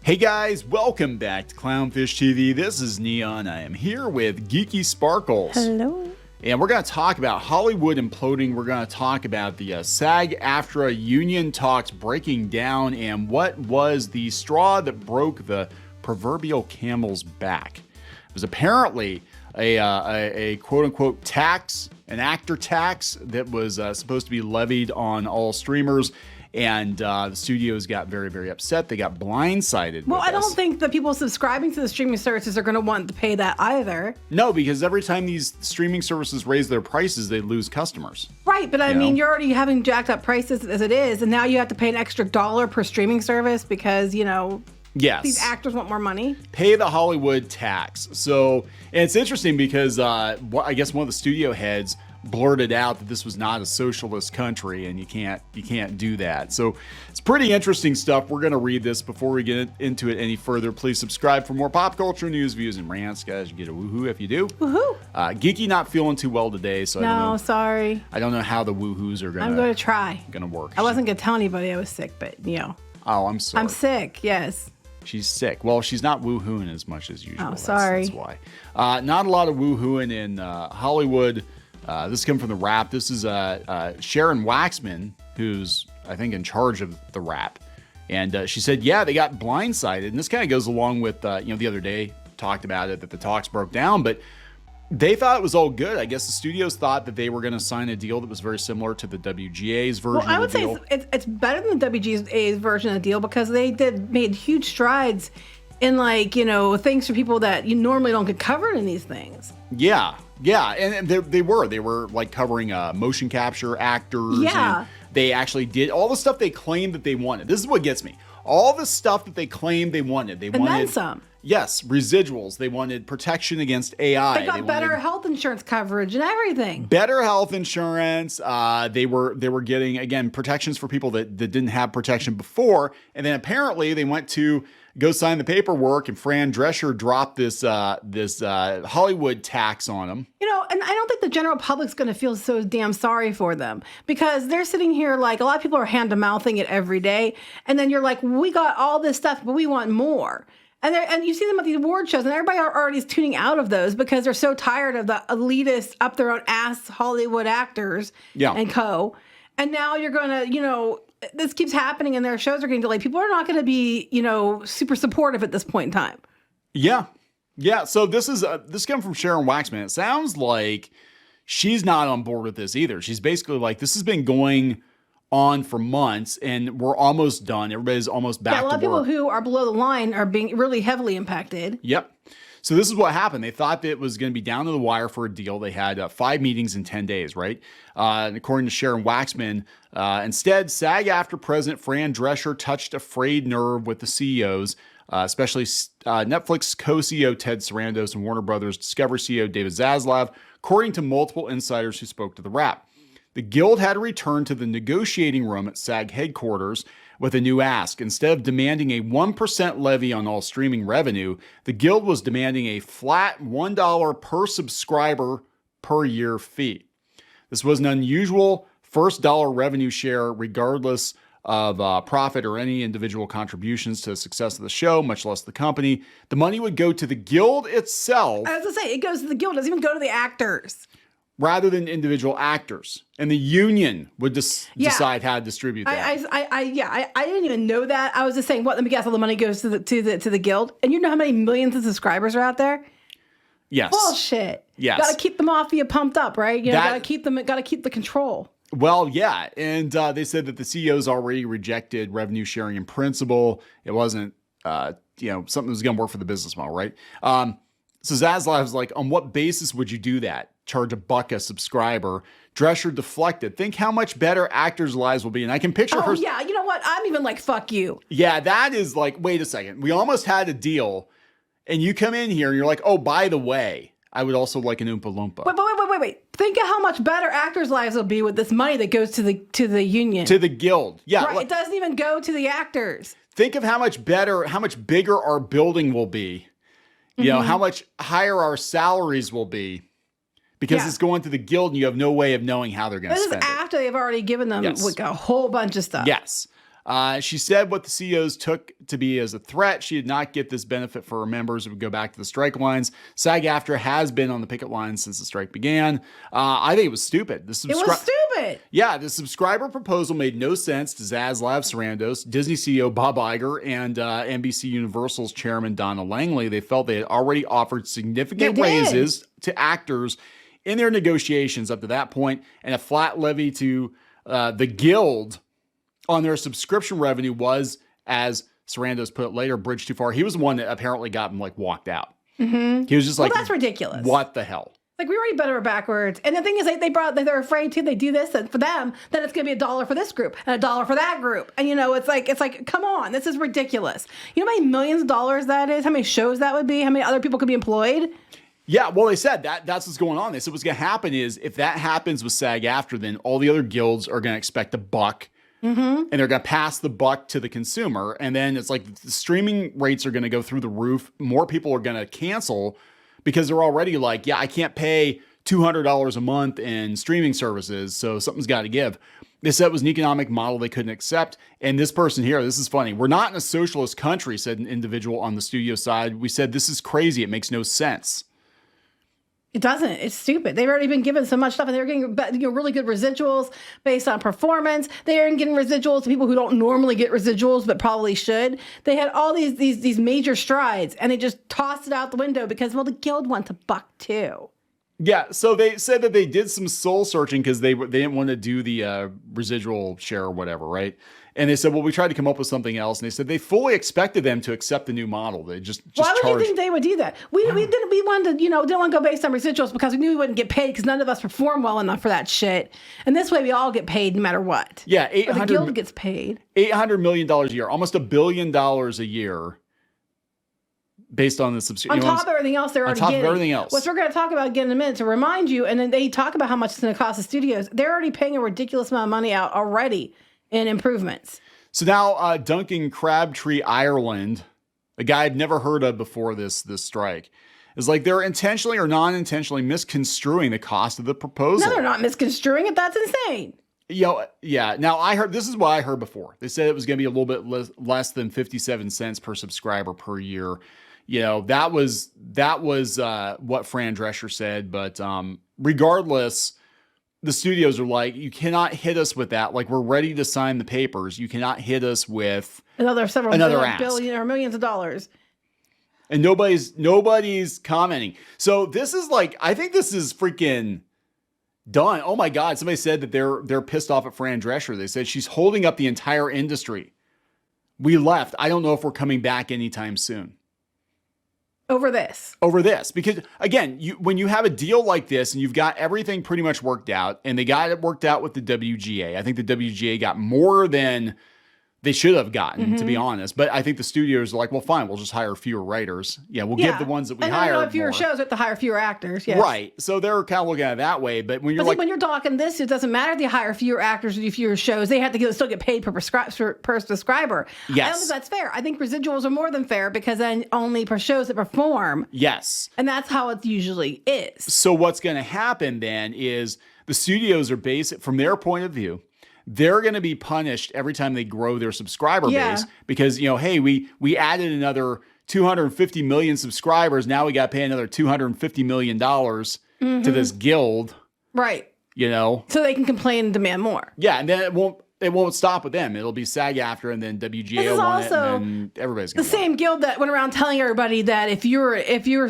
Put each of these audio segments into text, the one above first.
Hey guys, welcome back to Clownfish TV. This is Neon. I am here with Geeky Sparkles. Hello. And we're going to talk about Hollywood imploding. We're going to talk about the SAG-AFTRA union talks breaking down and what was the straw that broke the proverbial camel's back. It was apparently a quote-unquote tax, an actor tax that was supposed to be levied on all streamers. And the studios got very, very upset. They got blindsided. Well, I don't think the people subscribing to the streaming services are going to want to pay that either. No, because every time these streaming services raise their prices, they lose customers. Right, but I mean, you're already having jacked up prices as it is, and now you have to pay an extra $1 per streaming service because, you know, yes, these actors want more money. Pay the Hollywood tax. So, and it's interesting because I guess one of the studio heads blurted out that this was not a socialist country and you can't do that. So it's pretty interesting stuff. We're going to read this before we get into it any further. Please subscribe for more pop culture news, views, and rants, guys. You get a woohoo if you do. Woohoo! Geeky not feeling too well today, so sorry. I don't know how the woohoos are I'm going to try. Gonna work. I wasn't going to tell anybody I was sick, but you know. Oh, I'm sorry. I'm sick. Yes. She's sick. Well, she's not woohooing as much as usual. Oh, sorry. That's why. Not a lot of woohooing in Hollywood. This is coming from the Wrap. This is Sharon Waxman, who's, I think, in charge of the Wrap. And she said, yeah, they got blindsided. And this kind of goes along with, the other day, talked about it, that the talks broke down. But they thought it was all good. I guess the studios thought that they were going to sign a deal that was very similar to the WGA's version of the deal. Well, I would say it's better than the WGA's version of the deal because they made huge strides in, like, you know, things for people that you normally don't get covered in these things. Yeah. Yeah, and they were like covering motion capture actors. Yeah. And they actually did all the stuff they claimed that they wanted. This is what gets me. All the stuff that they claimed they wanted. And then some. Yes, residuals. They wanted protection against AI. They got better health insurance coverage and everything. Better health insurance. They were getting, again, protections for people that didn't have protection before. And then apparently they went to go sign the paperwork, and Fran Drescher dropped this Hollywood tax on them. You know, and I don't think the general public's going to feel so damn sorry for them because they're sitting here like a lot of people are hand-to-mouthing it every day, and then you're like, we got all this stuff, but we want more. And you see them at these award shows, and everybody already is tuning out of those because they're so tired of the elitist, up their own ass Hollywood actors and co. And now you're going to, you know, this keeps happening and their shows are getting delayed. People are not going to be, you know, super supportive at this point in time. Yeah. Yeah. So this comes from Sharon Waxman. It sounds like she's not on board with this either. She's basically like, this has been going on for months and we're almost done. Everybody's almost back to work. A lot of people who are below the line are being really heavily impacted. Yep. So this is what happened. They thought that it was going to be down to the wire for a deal. They had 5 meetings in 10 days, right? And according to Sharon Waxman, instead, SAG-AFTRA President Fran Drescher touched a frayed nerve with the CEOs, especially Netflix co-CEO Ted Sarandos and Warner Brothers Discovery CEO David Zaslav, according to multiple insiders who spoke to the Wrap. The Guild had to return to the negotiating room at SAG headquarters with a new ask. Instead of demanding a 1% levy on all streaming revenue, the Guild was demanding a flat $1 per subscriber per year fee. This was an unusual first dollar revenue share regardless of profit or any individual contributions to the success of the show, much less the company. The money would go to the Guild itself. I was going to say, it goes to the Guild. It doesn't even go to the actors. Rather than individual actors, and the union would decide how to distribute that. I didn't even know that. I was just saying, what? Let me guess. All the money goes to the Guild, and you know how many millions of subscribers are out there? Yes. Bullshit. Yes. Got to keep them off being pumped up, right? You know, got to keep them. Got to keep the control. Well, yeah, and they said that the CEOs already rejected revenue sharing in principle. It wasn't, something that was going to work for the business model, right? So Zaslav was like, on what basis would you do that? Charge $1 a subscriber. Drescher deflected. Think how much better actors' lives will be. And I can picture her. Yeah, you know what? I'm even like, fuck you. Yeah, that is like, wait a second. We almost had a deal. And you come in here and you're like, oh, by the way, I would also like an Oompa Loompa. Wait. Think of how much better actors' lives will be with this money that goes to the union. To the Guild. Yeah. Right, it doesn't even go to the actors. Think of how much bigger our building will be. You know, how much higher our salaries will be. Because it's going to the Guild and you have no way of knowing how they're going to spend it. This is after they've already given them like a whole bunch of stuff. Yes. She said what the CEOs took to be as a threat. She did not get this benefit for her members who would go back to the strike lines. SAG-AFTRA has been on the picket lines since the strike began. I think it was stupid. It was stupid. Yeah, the subscriber proposal made no sense to Zaslav, Sarandos, Disney CEO Bob Iger, and NBC Universal's chairman Donna Langley. They felt they had already offered significant raises to actors in their negotiations up to that point, and a flat levy to the Guild on their subscription revenue was, as Sarandos put it later, bridge too far. He was the one that apparently got him walked out. Mm-hmm. He was just like, that's ridiculous. What the hell? Like, we already bent over backwards. And the thing is, they're afraid too. They do this, and for them, then it's going to be $1 for this group and $1 for that group. And it's like, come on, this is ridiculous. You know how many millions of dollars that is? How many shows that would be? How many other people could be employed? Yeah, well, they said that's what's going on. They said what's going to happen is if that happens with SAG-AFTRA, then all the other guilds are going to expect a buck. Mm-hmm. And they're going to pass the buck to the consumer. And then it's like the streaming rates are going to go through the roof. More people are going to cancel because they're already like, yeah, I can't pay $200 a month in streaming services. So something's got to give. They said it was an economic model they couldn't accept. And this person here, this is funny. We're not in a socialist country, said an individual on the studio side. We said, this is crazy. It makes no sense. It doesn't. It's stupid. They've already been given so much stuff, and they're getting really good residuals based on performance. They are getting residuals to people who don't normally get residuals but probably should. They had all these major strides, and they just tossed it out the window because, well, the guild wants a buck too. Yeah, so they said that they did some soul searching because they didn't want to do the residual share or whatever, right? And they said, well, we tried to come up with something else. And they said they fully expected them to accept the new model. They just why would you think they would do that? We wanted to, didn't want to go based on residuals because we knew we wouldn't get paid because none of us perform well enough for that shit. And this way we all get paid no matter what. Yeah, the guild gets paid. $800 million a year, almost $1 billion a year. Based on the subscription. On top of everything else they're already getting. On top of everything else. Which we're going to talk about again in a minute to remind you. And then they talk about how much it's going to cost the studios. They're already paying a ridiculous amount of money out already in improvements. So now Duncan Crabtree, Ireland, a guy I'd never heard of before this strike, is like they're intentionally or non-intentionally misconstruing the cost of the proposal. No, they're not misconstruing it. That's insane. Yeah. Now I heard, this is what I heard before. They said it was going to be a little bit less than 57 cents per subscriber per year. That was what Fran Drescher said. But regardless, the studios are like, you cannot hit us with that. Like, we're ready to sign the papers. You cannot hit us with another billion or millions of dollars. And nobody's commenting. So this is like, I think this is freaking done. Oh my God. Somebody said that they're pissed off at Fran Drescher. They said she's holding up the entire industry. We left. I don't know if we're coming back anytime soon. Over this. Because again, when you have a deal like this and you've got everything pretty much worked out, and they got it worked out with the WGA. I think the WGA got more than they should have gotten, to be honest. But I think the studios are like, well, fine, we'll just hire fewer writers. Yeah, we'll give the ones that we hired fewer shows, we have to hire fewer actors. Yes. Right. So they're kind of looking at it that way. But when you're when you're talking this, it doesn't matter if they hire fewer actors or fewer shows. They have to still get paid per subscriber. Yes. I don't think that's fair. I think residuals are more than fair because then only per shows that perform. Yes. And that's how it usually is. So what's going to happen then is the studios are based, from their point of view, they're going to be punished every time they grow their subscriber base because, hey, we added another 250 million subscribers. Now we got to pay another $250 million to this guild. Right. So they can complain and demand more. Yeah. And then it won't stop with them. It'll be SAG-AFTRA, and then WGA will want it, and then everybody's going to the same guild that went around telling everybody that if you're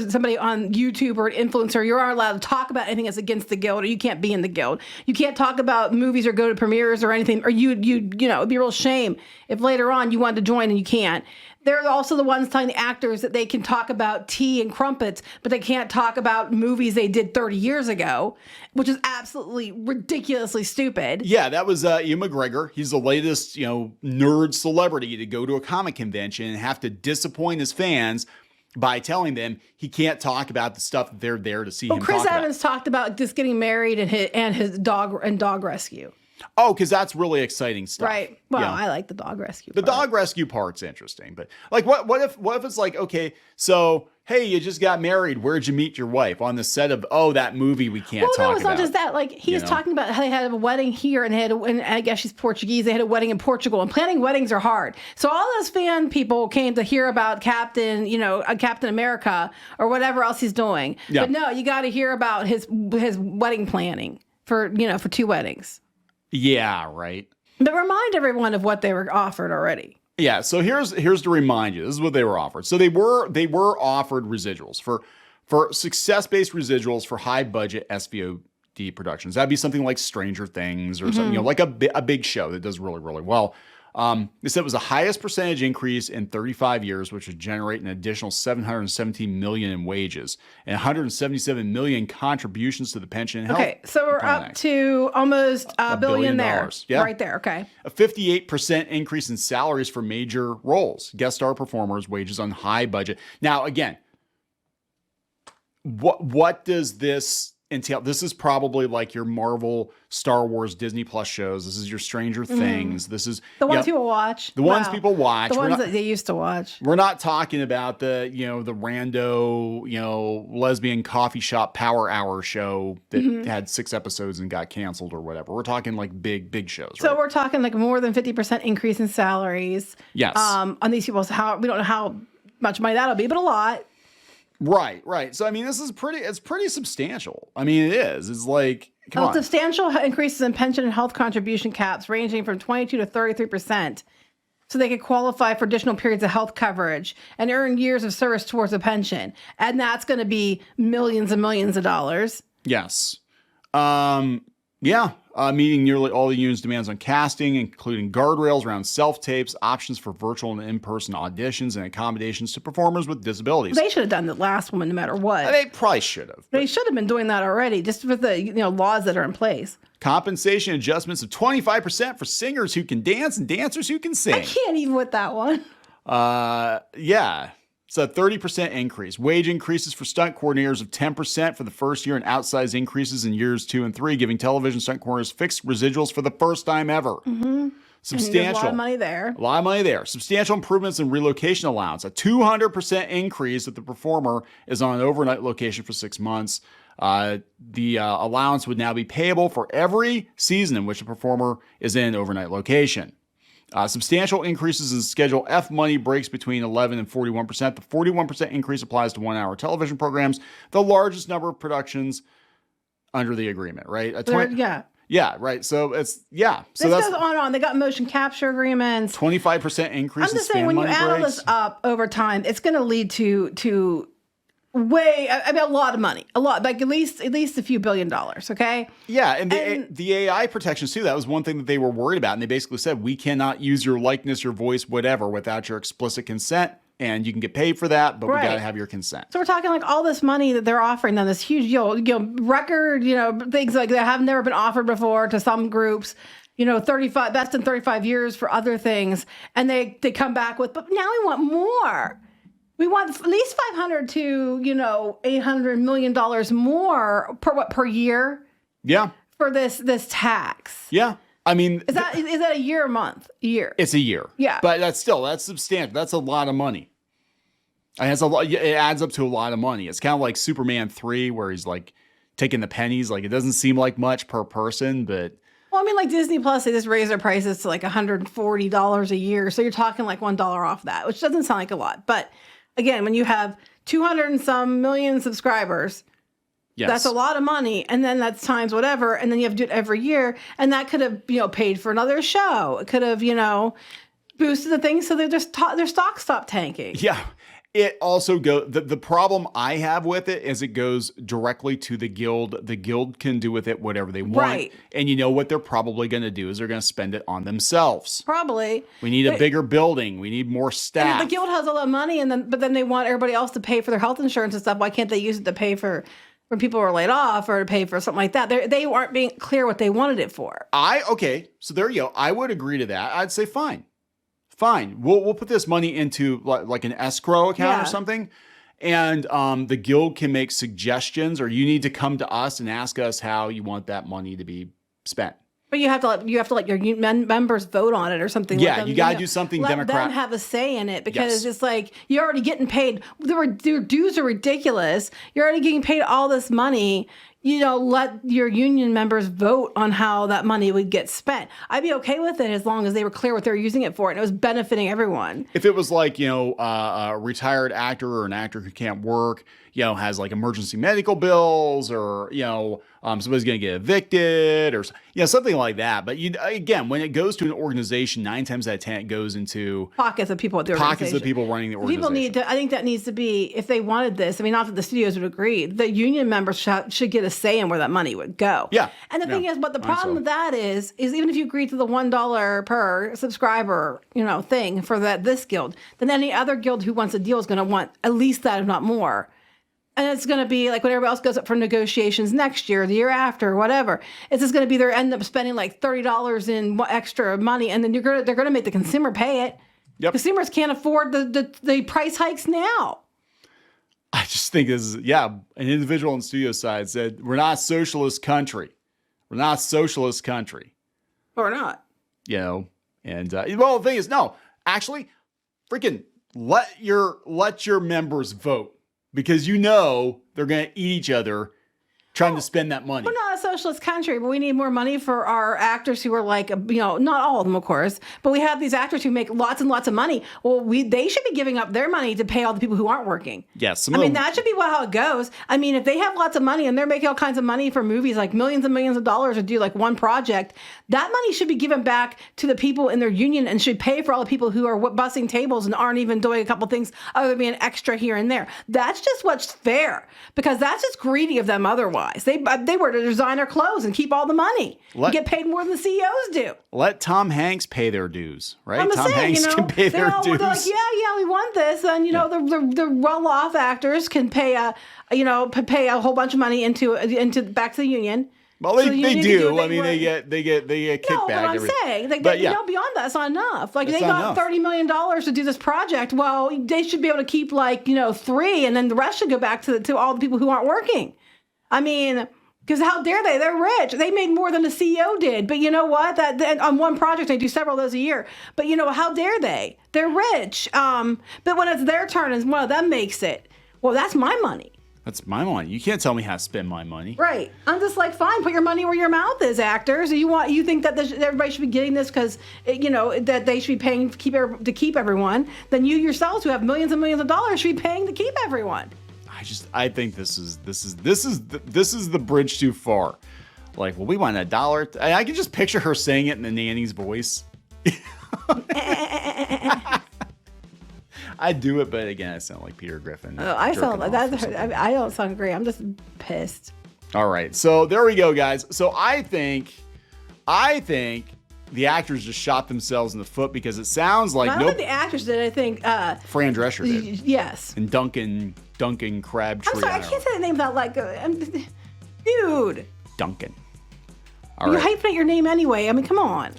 somebody on YouTube or an influencer, you aren't allowed to talk about anything that's against the guild, or you can't be in the guild. You can't talk about movies or go to premieres or anything, or it'd be a real shame if later on you wanted to join and you can't. They're also the ones telling the actors that they can talk about tea and crumpets, but they can't talk about movies they did 30 years ago, which is absolutely ridiculously stupid. Yeah, that was Ian McGregor. He's the latest, nerd celebrity to go to a comic convention and have to disappoint his fans by telling them he can't talk about the stuff that they're there to see him talk about. Chris Evans talked about just getting married and his dog rescue. Oh, because that's really exciting stuff. Right. Well, Yeah. I like the dog rescue. The part. dog rescue part's interesting, but like, what if it's like, okay, so hey, you just got married. Where'd you meet your wife? On the set of that movie we can't talk about. No, it's not just that. Like he was talking about how they had a wedding here, and and I guess she's Portuguese. They had a wedding in Portugal, and planning weddings are hard. So all those fan people came to hear about Captain America or whatever else he's doing. Yeah. But no, you got to hear about his wedding planning for 2 weddings. Yeah, right. But remind everyone of what they were offered already. Yeah, so here's to remind you. This is what they were offered. So they were offered residuals for success-based residuals for high-budget SVOD productions. That'd be something like Stranger Things or something, like a big show that does really, really well. They said it was the highest percentage increase in 35 years, which would generate an additional $717 million in wages and $177 million contributions to the pension and health. Okay, so we're up to almost a billion there. Yeah. Right there, okay. A 58% increase in salaries for major roles, guest star performers, wages on high budget. Now, again, what does this entail? This is probably like your Marvel, Star Wars, Disney Plus shows. This is your Stranger Things. This is the ones people watch. The ones people watch. The ones that they used to watch. We're not talking about the rando, lesbian coffee shop power hour show that had 6 episodes and got canceled or whatever. We're talking like big shows. So right? we're talking like more than 50% increase in salaries. Yes. On these people. So we don't know how much money that'll be, but a lot. Right. So I mean, it's pretty substantial. I mean, it is. It's like, come on. Substantial increases in pension and health contribution caps ranging from 22 to 33%. So they could qualify for additional periods of health coverage and earn years of service towards a pension. And that's going to be millions and millions of dollars. Yes. Meeting nearly all the union's demands on casting, including guardrails around self-tapes, options for virtual and in-person auditions, and accommodations to performers with disabilities. They should have done the last one no matter what. They probably should have. They should have been doing that already, just with the laws that are in place. Compensation adjustments of 25% for singers who can dance and dancers who can sing. I can't even with that one. Yeah. It's a 30% increase. Wage increases for stunt coordinators of 10% for the first year and outsized increases in years 2 and 3, giving television stunt coordinators fixed residuals for the first time ever. Substantial. A lot of money there. A lot of money there. Substantial improvements in relocation allowance. A 200% increase if the performer is on an overnight location for 6 months. The allowance would now be payable for every season in which the performer is in an overnight location. Substantial increases in Schedule F money breaks between 11 and 41%. The 41% increase applies to 1-hour television programs, the largest number of productions under the agreement, right? Yeah, right. So it's, So this goes on and on. They got motion capture agreements. 25% increase I'm in just saying, span when you money add all breaks. this up over time, it's going to lead to a lot of money, like at least a few $1 billion. Okay. Yeah. And the AI protections too, that was one thing that they were worried about. And they basically said, we cannot use your likeness, your voice, whatever, without your explicit consent. And you can get paid for that, but we got to have your consent. So we're talking like all this money that they're offering them, this huge record, things like that have never been offered before to some groups, 35, best in 35 years for other things. And they come back with, but now we want more. We want at least $500 to, $800 million more per year. Yeah. For this tax. Yeah. I mean, is that a year or month? A year. It's a year. Yeah. But that's substantial. That's a lot of money. And it adds up to a lot of money. It's kind of like Superman 3 where he's like taking the pennies. Like it doesn't seem like much per person, but well, I mean, like Disney Plus, they just raised their prices to like $140 a year. So you're talking like $1 off that, which doesn't sound like a lot. But again, when you have 200 and some million subscribers, that's a lot of money. And then that's times whatever. And then you have to do it every year. And that could have, paid for another show. It could have, boosted the thing so their stock stopped tanking. Yeah. It also goes, the problem I have with it is it goes directly to the guild. The guild can do with it whatever they want. Right. And you know what they're probably going to do is they're going to spend it on themselves. Probably. We need a bigger building. We need more staff. The guild has a lot of money, but then they want everybody else to pay for their health insurance and stuff. Why can't they use it to pay for when people were laid off or to pay for something like that? They weren't being clear what they wanted it for. Okay. So there you go. I would agree to that. I'd say fine. We'll put this money into like an escrow account or something. And the guild can make suggestions, or you need to come to us and ask us how you want that money to be spent. But you have to let your members vote on it or something. Yeah, you got to do something let democratic. them have a say in it because it's like you're already getting paid. Their dues are ridiculous. You're already getting paid all this money. Let your union members vote on how that money would get spent. I'd be okay with it as long as they were clear what they were using it for and it was benefiting everyone. If it was like, a retired actor or an actor who can't work, has like emergency medical bills or, somebody's going to get evicted or, something like that. But again, when it goes to an organization, 9 times out of 10, it goes into pockets of people at the organization. Pockets of people running the organization. I think that needs to be, if they wanted this, I mean, not that the studios would agree, the union members should get a say in where that money would go. Yeah. And the thing is, but the problem with that is even if you agree to the $1 per subscriber, thing for this guild, then any other guild who wants a deal is going to want at least that, if not more. And it's going to be like when everybody else goes up for negotiations next year, the year after, whatever. It's just going to be they end up spending like $30 in extra money, and then they're going to make the consumer pay it. Yep. Consumers can't afford the price hikes now. I just think this is, an individual on the studio side said, we're not a socialist country. We're not a socialist country. Or not. And the thing is, no, actually, freaking let your members vote. Because they're going to eat each other trying to spend that money. We're not a socialist country, but we need more money for our actors who are like, not all of them, of course, but we have these actors who make lots and lots of money. Well, they should be giving up their money to pay all the people who aren't working. Yes. That should be how it goes. I mean, if they have lots of money and they're making all kinds of money for movies, like millions and millions of dollars to do like one project, that money should be given back to the people in their union and should pay for all the people who are bussing tables and aren't even doing a couple things other than being extra here and there. That's just what's fair, because that's just greedy of them otherwise. They were to design our clothes and keep all the money. Get paid more than the CEOs do. Let Tom Hanks pay their dues, right? I'm Tom Hanks can pay their dues. They're like, we want this, and the well-off actors can pay a whole bunch of money into back to the union. Well, they do. They get kickback. No, but I'm saying, beyond that, it's not enough. Like, they got $30 million to do this project. Well, they should be able to keep 3, and then the rest should go back to all the people who aren't working. I mean, because how dare they? They're rich. They made more than the CEO did. But you know what? That on one project, they do several of those a year. But how dare they? They're rich. But when it's their turn and one of them makes it, well, that's my money. That's my money. You can't tell me how to spend my money. Right. I'm just like, fine, put your money where your mouth is, actors. You think that everybody should be getting this because, that they should be paying to keep everyone. Then you yourselves, who have millions and millions of dollars, should be paying to keep everyone. I think this is the bridge too far. Like, well, we want $1. I can just picture her saying it in the nanny's voice. I do it, but again, I sound like Peter Griffin. Oh, I sound like that. I don't sound great. I'm just pissed. All right, so there we go, guys. So I think the actors just shot themselves in the foot because it sounds like I don't think the actors did. I think Fran Drescher did. Yes. And Duncan Crabtree. I'm sorry, I can't say the name without dude. Duncan. You're hyping your name anyway. I mean, come on.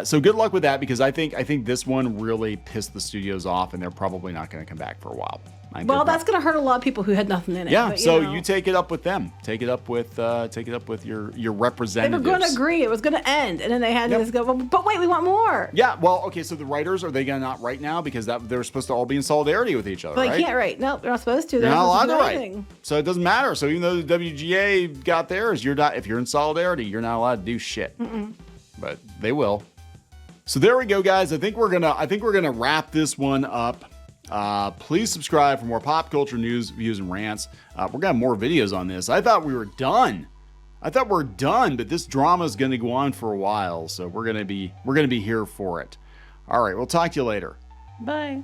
So good luck with that, because I think this one really pissed the studios off, and they're probably not going to come back for a while. Well, that's going to hurt a lot of people who had nothing in it. Yeah. But, you take it up with them. Take it up with your representatives. They were going to agree. It was going to end, and then they had to just go. But wait, we want more. Yeah. Well, okay. So the writers, are they going to not write now because they're supposed to all be in solidarity with each other? Well, right? They can't write. No, they're not supposed to. They're not allowed to write. So it doesn't matter. So even though the WGA got theirs, if you're in solidarity, you're not allowed to do shit. But they will. So there we go, guys. I think we're gonna wrap this one up. Please subscribe for more pop culture news, views, and rants. We're gonna have more videos on this. I thought we were done. But this drama is gonna go on for a while, so we're gonna be here for it. All right, we'll talk to you later. Bye.